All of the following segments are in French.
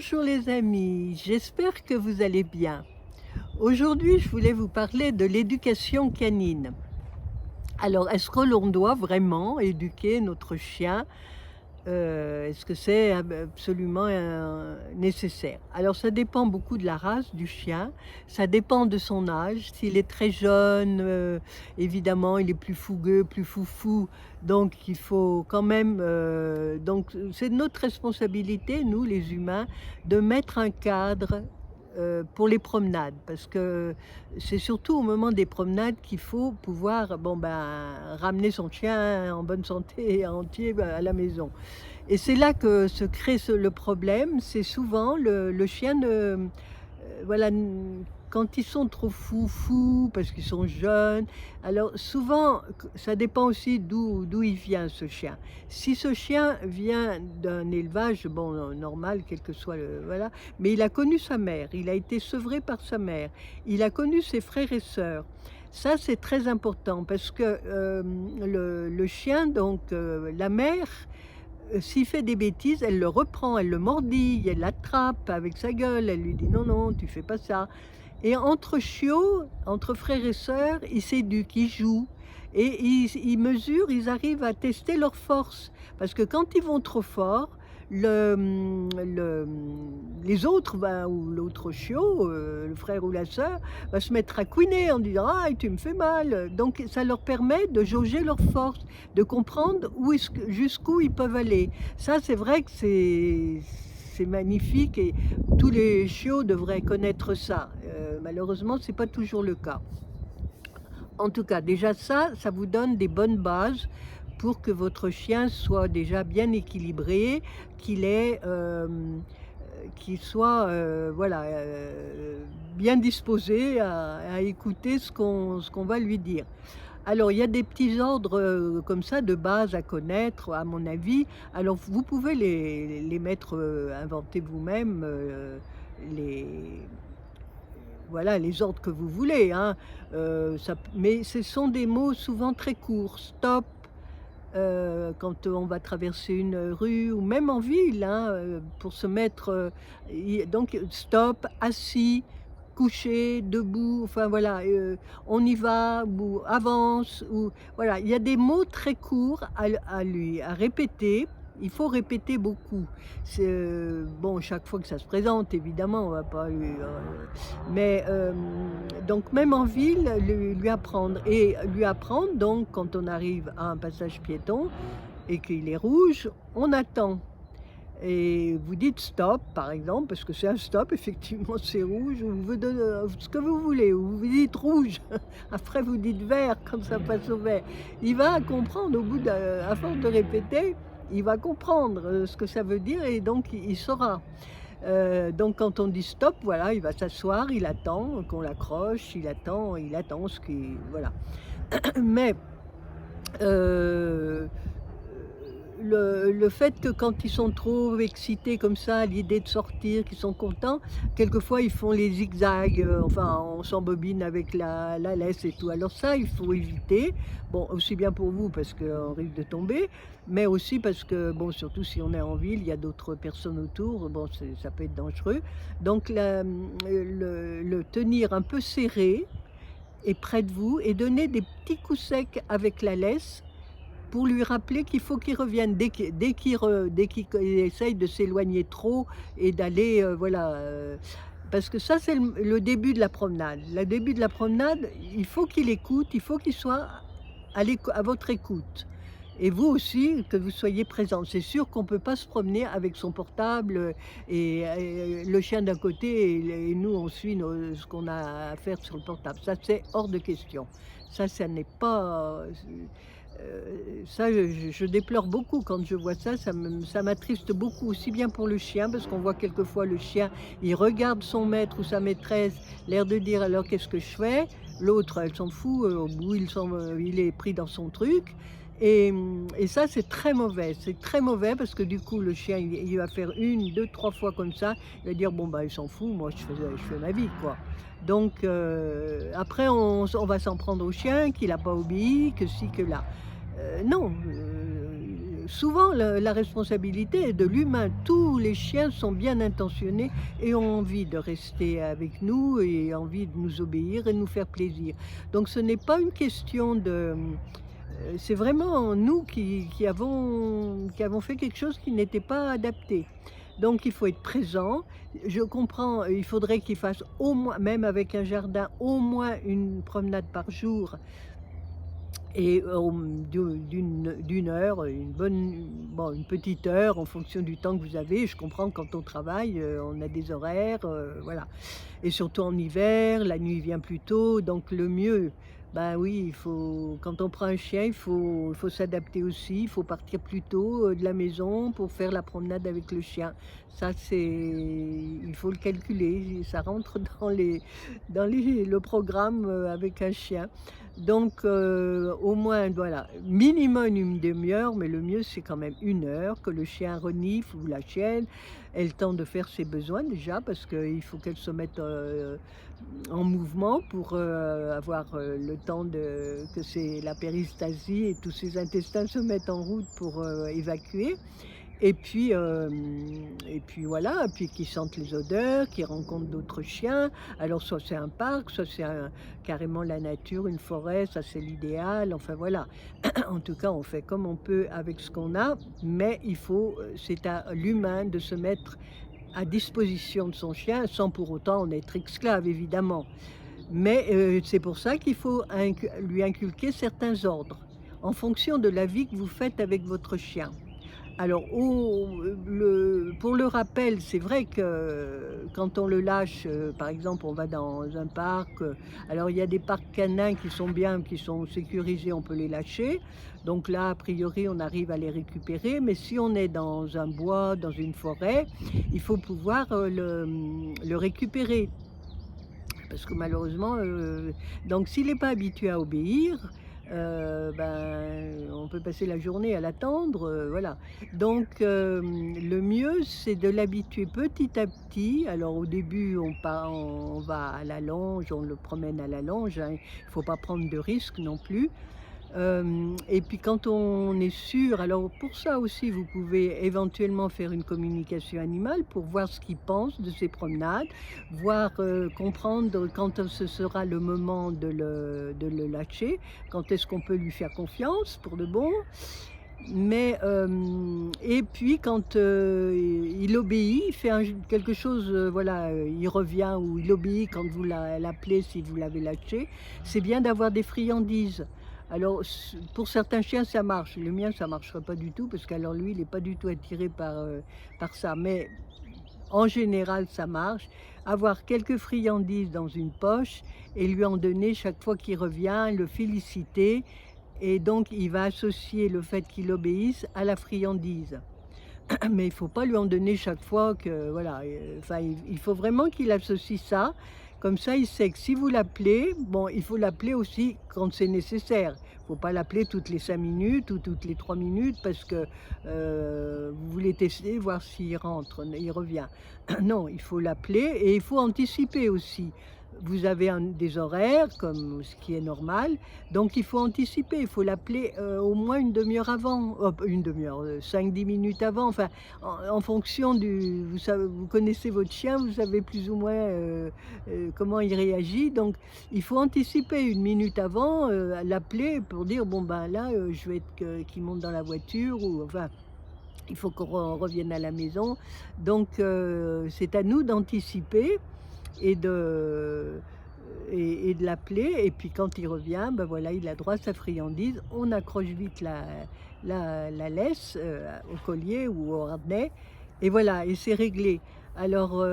Bonjour les amis, j'espère que vous allez bien. Aujourd'hui, je voulais vous parler de l'éducation canine. Alors, est-ce que l'on doit vraiment éduquer notre chien? Est-ce que c'est absolument nécessaire? Alors, ça dépend beaucoup de la race du chien, ça dépend de son âge. S'il est très jeune, évidemment, il est plus fougueux, plus foufou, donc il faut quand même, c'est notre responsabilité, nous les humains, de mettre un cadre, pour les promenades. Parce que c'est surtout au moment des promenades qu'il faut pouvoir, ramener son chien en bonne santé et entier, à la maison. Et c'est là que se crée le problème, c'est souvent le chien voilà, quand ils sont trop foufous, parce qu'ils sont jeunes, alors souvent, ça dépend aussi d'où il vient ce chien. Si ce chien vient d'un élevage, bon, normal, quel que soit le voilà, mais il a connu sa mère, il a été sevré par sa mère, il a connu ses frères et sœurs. Ça, c'est très important parce que, le chien donc, la mère, s'il fait des bêtises, elle le reprend, elle le mordille, elle l'attrape avec sa gueule, elle lui dit: «Non, non, tu fais pas ça». Et entre chiots, entre frères et sœurs, ils s'éduquent, ils jouent et ils mesurent, ils arrivent à tester leurs forces. Parce que quand ils vont trop fort, les autres, ou l'autre chiot, le frère ou la sœur, va se mettre à couiner en disant: «Ah, tu me fais mal». Donc ça leur permet de jauger leurs forces, de comprendre où est-ce que jusqu'où ils peuvent aller. Ça, c'est vrai que c'est magnifique et tous les chiots devraient connaître ça. Malheureusement, c'est pas toujours le cas. En tout cas, déjà ça vous donne des bonnes bases pour que votre chien soit déjà bien équilibré, qu'il ait, qu'il soit, voilà, bien disposé à écouter ce qu'on va lui dire. Alors, il y a des petits ordres, comme ça de base à connaître, à mon avis. Alors, vous pouvez les mettre, inventer vous-même, les voilà, les ordres que vous voulez, hein. Mais ce sont des mots souvent très courts. Stop, quand on va traverser une rue ou même en ville, hein, pour se mettre, donc stop, assis, couché, debout, enfin voilà, on y va ou avance ou voilà, il y a des mots très courts à répéter. Il faut répéter beaucoup. C'est, bon, chaque fois que ça se présente évidemment, on va pas mais donc même en ville, lui apprendre et lui apprendre donc quand on arrive à un passage piéton et qu'il est rouge, on attend et vous dites: «Stop», par exemple, parce que c'est un stop, effectivement, c'est rouge ou vous donne, ce que vous voulez ou vous dites: «Rouge», après vous dites: «Vert» quand ça passe au vert. Il va comprendre au bout à force de répéter, il va comprendre, ce que ça veut dire et donc il saura. Donc quand on dit: «Stop», voilà, il va s'asseoir, il attend qu'on l'accroche, il attend ce qui voilà. Mais, heu, le fait que quand ils sont trop excités comme ça à l'idée de sortir, qu'ils sont contents, quelquefois ils font les zigzags, enfin on s'embobine avec la laisse et tout. Alors ça, il faut éviter. Bon, aussi bien pour vous parce qu'on risque de tomber, mais aussi parce que, bon, surtout si on est en ville, il y a d'autres personnes autour, bon, ça peut être dangereux. Donc le tenir un peu serré et près de vous et donner des petits coups secs avec la laisse pour lui rappeler qu'il faut qu'il revienne dès qu'il essaye de s'éloigner trop et d'aller, voilà, parce que ça, c'est le début de la promenade. Le début de la promenade, il faut qu'il écoute, il faut qu'il soit à votre écoute et vous aussi, que vous soyez présents. C'est sûr qu'on ne peut pas se promener avec son portable, et le chien d'un côté et nous on suit ce qu'on a à faire sur le portable. Ça, c'est hors de question. Ça n'est pas, ça je déplore beaucoup quand je vois ça, ça m'attriste beaucoup, aussi bien pour le chien parce qu'on voit quelquefois le chien, il regarde son maître ou sa maîtresse, l'air de dire: «Alors qu'est-ce que je fais?» L'autre, elle s'en fout, au bout il est pris dans son truc et ça c'est très mauvais parce que du coup le chien il va faire une, deux, trois fois comme ça, il va dire: «Bon bah, il s'en fout, moi je fais ma vie quoi». Donc après on va s'en prendre au chien qu'il a pas obéi, que ci, que là. Non, souvent la responsabilité est de l'humain. Tous les chiens sont bien intentionnés et ont envie de rester avec nous et envie de nous obéir et de nous faire plaisir. Donc ce n'est pas une question de, c'est vraiment nous qui avons fait quelque chose qui n'était pas adapté. Donc il faut être présent. Je comprends, il faudrait qu'il fasse au moins, même avec un jardin, au moins une promenade par jour et d'une heure, une petite heure en fonction du temps que vous avez. Je comprends que quand on travaille, on a des horaires, voilà, et surtout en hiver, la nuit vient plus tôt, donc le mieux, ben oui, il faut quand on prend un chien, il faut s'adapter aussi. Il faut partir plus tôt, de la maison pour faire la promenade avec le chien. Ça, il faut le calculer, ça rentre dans le programme, avec un chien. Donc au moins, voilà, minimum une demi-heure, mais le mieux, c'est quand même une heure, que le chien renifle ou la chienne ait le temps de faire ses besoins déjà, parce qu'il faut qu'elle se mette, en mouvement pour, avoir, le temps que c'est la péristalsie et tous ses intestins se mettent en route pour, évacuer. Et puis voilà, puis qu'ils sentent les odeurs, qu'ils rencontrent d'autres chiens. Alors soit c'est un parc, soit c'est carrément la nature, une forêt, ça c'est l'idéal, enfin voilà. En tout cas, on fait comme on peut avec ce qu'on a, mais c'est à l'humain de se mettre à disposition de son chien, sans pour autant en être esclave évidemment. Mais c'est pour ça qu'il faut lui inculquer certains ordres, en fonction de la vie que vous faites avec votre chien. Alors pour le rappel, c'est vrai que quand on le lâche, par exemple, on va dans un parc, alors il y a des parcs canins qui sont bien, qui sont sécurisés, on peut les lâcher. Donc là, a priori, on arrive à les récupérer, mais si on est dans un bois, dans une forêt, il faut pouvoir, le récupérer. Parce que malheureusement, donc s'il n'est pas habitué à obéir, on peut passer la journée à l'attendre, voilà. Donc le mieux, c'est de l'habituer petit à petit. Alors au début, on va à la longe, on le promène à la longe, hein. Il ne faut pas prendre de risques non plus. Et puis quand on est sûr, alors pour ça aussi, vous pouvez éventuellement faire une communication animale pour voir ce qu'il pense de ces promenades, voir, comprendre quand ce sera le moment de le lâcher, quand est-ce qu'on peut lui faire confiance pour de bon. Mais et puis quand, il obéit, il fait quelque chose, voilà, il revient ou il obéit quand vous l'appelez si vous l'avez lâché, c'est bien d'avoir des friandises. Alors pour certains chiens ça marche, le mien ça marcherait pas du tout parce qu'alors lui il est pas du tout attiré par ça, mais en général ça marche. Avoir quelques friandises dans une poche et lui en donner chaque fois qu'il revient, le féliciter, et donc il va associer le fait qu'il obéisse à la friandise. Mais il faut pas lui en donner chaque fois que voilà, enfin il faut vraiment qu'il associe ça. Comme ça, il sait que si vous l'appelez, bon, il faut l'appeler aussi quand c'est nécessaire. Il faut pas l'appeler toutes les 5 minutes ou toutes les 3 minutes parce que, vous voulez tester, voir s'il rentre, il revient. Non, il faut l'appeler et il faut anticiper aussi. Vous avez des horaires comme ce qui est normal, donc il faut anticiper. Il faut l'appeler, au moins une demi heure avant, hop, une demi heure, 5-10 minutes avant, enfin en fonction vous connaissez votre chien, vous savez plus ou moins, comment il réagit, donc il faut anticiper une minute avant, l'appeler pour dire: «Bon ben là, je veux qu'il monte dans la voiture» ou enfin, il faut qu'on revienne à la maison. Donc c'est à nous d'anticiper et de l'appeler, et puis quand il revient, ben voilà, il a droit à sa friandise. On accroche vite la laisse, au collier ou au harnais, et voilà, et c'est réglé. Alors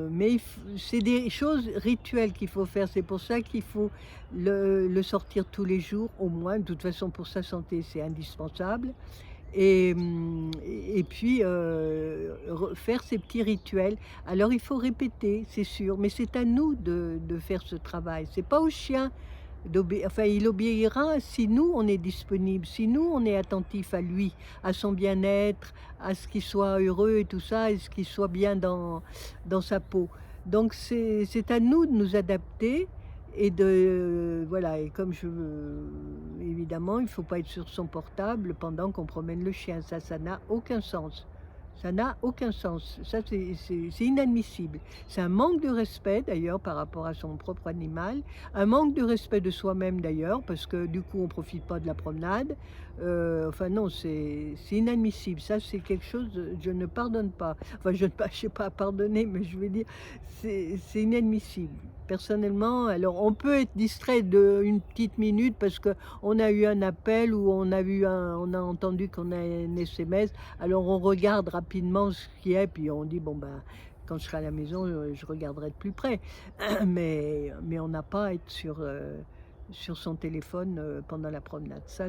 mais c'est des choses rituelles qu'il faut faire. C'est pour ça qu'il faut le sortir tous les jours au moins. De toute façon, pour sa santé, c'est indispensable. Et puis, faire ces petits rituels. Alors il faut répéter, c'est sûr, mais c'est à nous de faire ce travail. C'est pas au chien enfin il obéira si nous on est disponible, si nous on est attentif à lui, à son bien-être, à ce qu'il soit heureux et tout ça, et ce qu'il soit bien dans sa peau. Donc c'est à nous de nous adapter et de voilà et comme évidemment, il ne faut pas être sur son portable pendant qu'on promène le chien. Ça n'a aucun sens. Ça n'a aucun sens. Ça, c'est inadmissible. C'est un manque de respect d'ailleurs par rapport à son propre animal, un manque de respect de soi-même d'ailleurs, parce que du coup on profite pas de la promenade. Enfin non, c'est inadmissible. Ça, c'est quelque chose, je ne pardonne pas. Enfin, je ne pas je sais pas pardonner, mais je veux dire, c'est inadmissible. Personnellement, alors on peut être distrait de une petite minute parce qu'on a eu un appel ou on a entendu qu'on a un SMS, alors on regarde rapidement ce qui est, puis on dit: «Bon, ben, quand je serai à la maison, je regarderai de plus près». Mais on n'a pas à être sur son téléphone, pendant la promenade. Ça,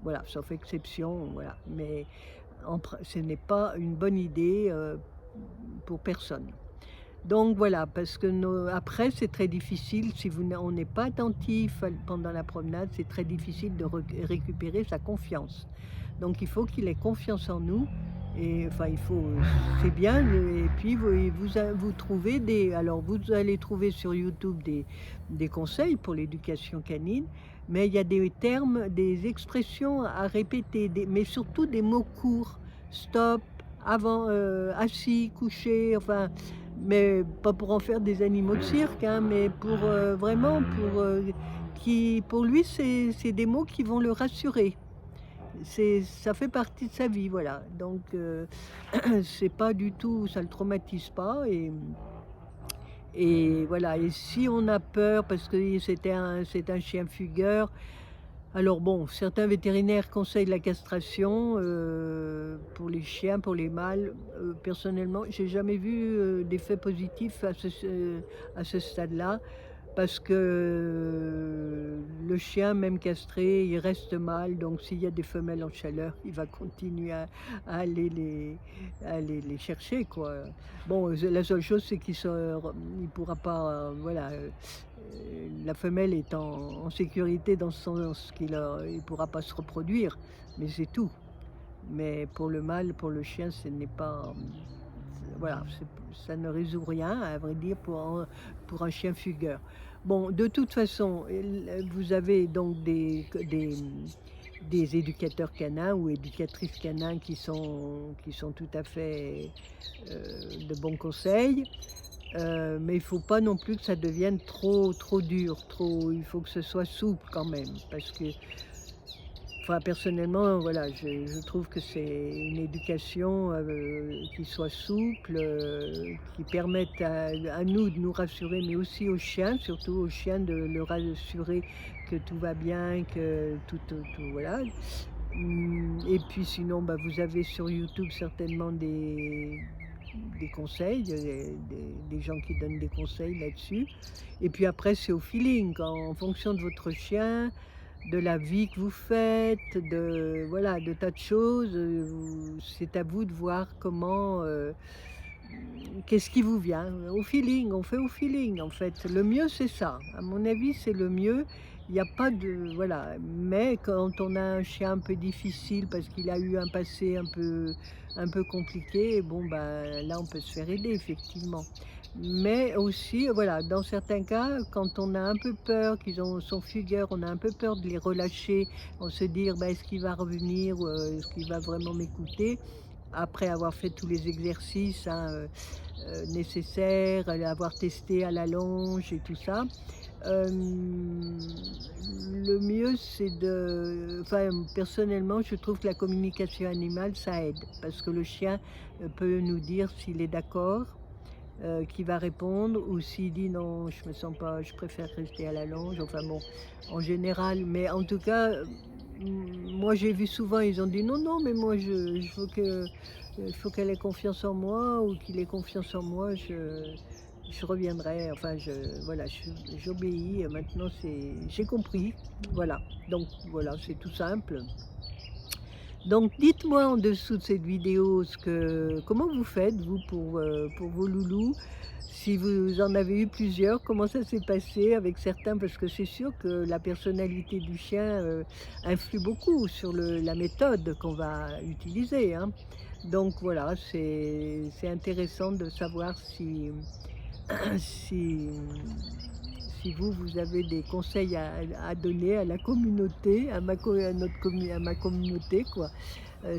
voilà, sauf exception, voilà. Mais ce n'est pas une bonne idée, pour personne. Donc voilà, parce que après c'est très difficile si on n'est pas attentif pendant la promenade, c'est très difficile de récupérer sa confiance. Donc il faut qu'il ait confiance en nous et enfin c'est bien et puis vous trouvez alors vous allez trouver sur YouTube des conseils pour l'éducation canine, mais il y a des termes, des expressions à répéter, mais surtout des mots courts. Stop, avant, assis, couché, enfin mais pas pour en faire des animaux de cirque, hein, mais pour, vraiment pour lui, c'est des mots qui vont le rassurer. Ça fait partie de sa vie, voilà. Donc c'est pas du tout ça le traumatise pas et voilà et si on a peur parce que c'est un chien fugueur, alors bon, certains vétérinaires conseillent la castration, pour les chiens, pour les mâles. Personnellement, j'ai jamais vu, d'effet positif à ce stade-là, parce que le chien, même castré, il reste mâle, donc s'il y a des femelles en chaleur, il va continuer à aller les chercher, quoi. Bon, la seule chose, c'est il pourra pas, voilà, la femelle est en sécurité dans ce sens il pourra pas se reproduire, mais c'est tout. Mais pour le mâle, pour le chien, ce n'est pas, voilà, ça ne résout rien, à vrai dire, pour un chien fugueur. Bon, de toute façon, vous avez donc des éducateurs canins ou éducatrices canins qui sont tout à fait, de bons conseils. Mais il faut pas non plus que ça devienne trop dur, il faut que ce soit souple quand même parce que enfin personnellement, voilà, je trouve que c'est une éducation, qui soit souple, qui permette à nous de nous rassurer, mais aussi aux chiens, surtout aux chiens de le rassurer que tout va bien, que tout voilà. Et puis sinon, bah, vous avez sur YouTube certainement des conseils, des gens qui donnent des conseils là-dessus. Et puis après, c'est au feeling, en fonction de votre chien, de la vie que vous faites, voilà, de tas de choses. C'est à vous de voir qu'est-ce qui vous vient. Au feeling, on fait au feeling en fait. Le mieux, c'est ça. À mon avis, c'est le mieux. Il n'y a pas de voilà, mais quand on a un chien un peu difficile parce qu'il a eu un passé un peu compliqué, bon, bah, là, on peut se faire aider effectivement. Mais aussi, voilà, dans certains cas, quand on a un peu peur sont fugueurs, on a un peu peur de les relâcher, on se dire: «Bah, est-ce qu'il va revenir ou est-ce qu'il va vraiment m'écouter?» Après avoir fait tous les exercices, hein, nécessaires, avoir testé à la longe et tout ça. Le mieux c'est enfin personnellement je trouve que la communication animale ça aide, parce que le chien, peut nous dire s'il est d'accord, qu'il va répondre ou s'il dit: «Non, je me sens pas, je préfère rester à la longe», enfin bon, en général, mais en tout cas, moi j'ai vu souvent, ils ont dit: «Non, non, mais moi il faut qu'elle ait confiance en moi ou qu'il ait confiance en moi, je reviendrai, enfin voilà, j'obéis, maintenant j'ai compris, voilà». Donc voilà, c'est tout simple. Donc dites-moi en dessous de cette vidéo comment vous faites vous pour vos loulous? Si vous en avez eu plusieurs, comment ça s'est passé avec certains? Parce que c'est sûr que la personnalité du chien, influe beaucoup sur la méthode qu'on va utiliser, hein. Donc voilà, c'est intéressant de savoir si si vous avez des conseils à donner à la communauté, à ma communauté, quoi.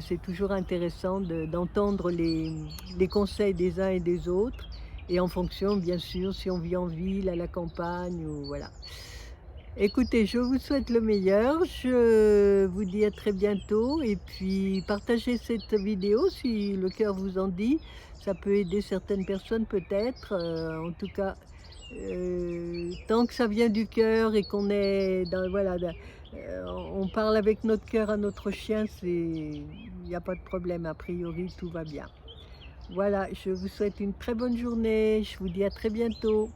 C'est toujours intéressant d'entendre les conseils des uns et des autres et en fonction, bien sûr, si on vit en ville, à la campagne ou voilà. Écoutez, je vous souhaite le meilleur. Je vous dis à très bientôt et puis partagez cette vidéo si le cœur vous en dit. Ça peut aider certaines personnes peut-être. En tout cas, tant que ça vient du cœur et qu'on est dans voilà, on parle avec notre cœur à notre chien, il y a pas de problème. A priori, tout va bien. Voilà, je vous souhaite une très bonne journée. Je vous dis à très bientôt.